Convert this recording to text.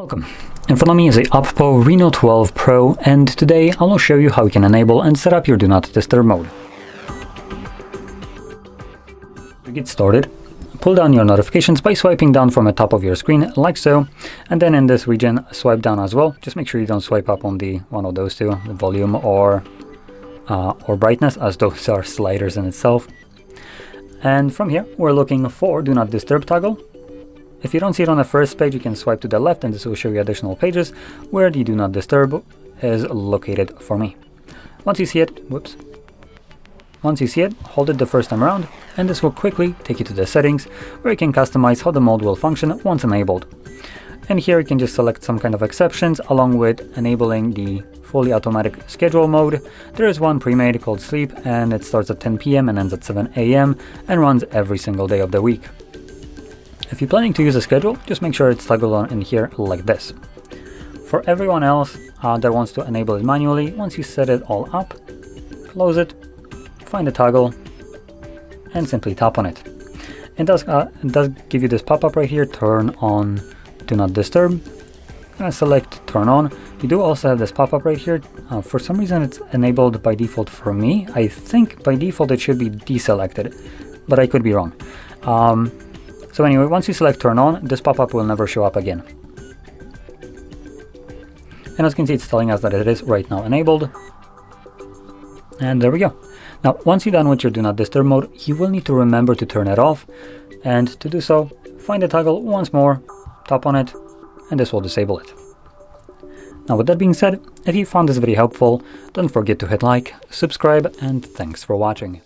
Welcome. In front of me is a OPPO Reno12 Pro, and today I will show you how you can enable and set up your Do Not Disturb mode. To get started, pull down your notifications by swiping down from the top of your screen like so, and then in this region swipe down as well. Just make sure you don't swipe up on the one of those two, the volume or brightness, as those are sliders in itself. And from here we're looking for Do Not Disturb toggle. If you don't see it on the first page, you can swipe to the left and this will show you additional pages where the Do Not Disturb is located for me. Once you see it, hold it the first time around and this will quickly take you to the settings where you can customize how the mode will function once enabled. And here you can just select some kind of exceptions along with enabling the fully automatic schedule mode. There is one pre-made called Sleep, and it starts at 10 PM and ends at 7 AM and runs every single day of the week. If you're planning to use a schedule, just make sure it's toggled on in here like this. For everyone else that wants to enable it manually, once you set it all up, close it, find the toggle, and simply tap on it. It does give you this pop-up right here, turn on Do Not Disturb. I'm gonna select turn on. You do also have this pop-up right here. For some reason it's enabled by default for me. I think by default it should be deselected, but I could be wrong. So anyway, once you select turn on, this pop-up will never show up again. And as you can see, it's telling us that it is right now enabled. And there we go. Now, once you're done with your Do Not Disturb mode, you will need to remember to turn it off. And to do so, find the toggle once more, tap on it, and this will disable it. Now, with that being said, if you found this video helpful, don't forget to hit like, subscribe, and thanks for watching.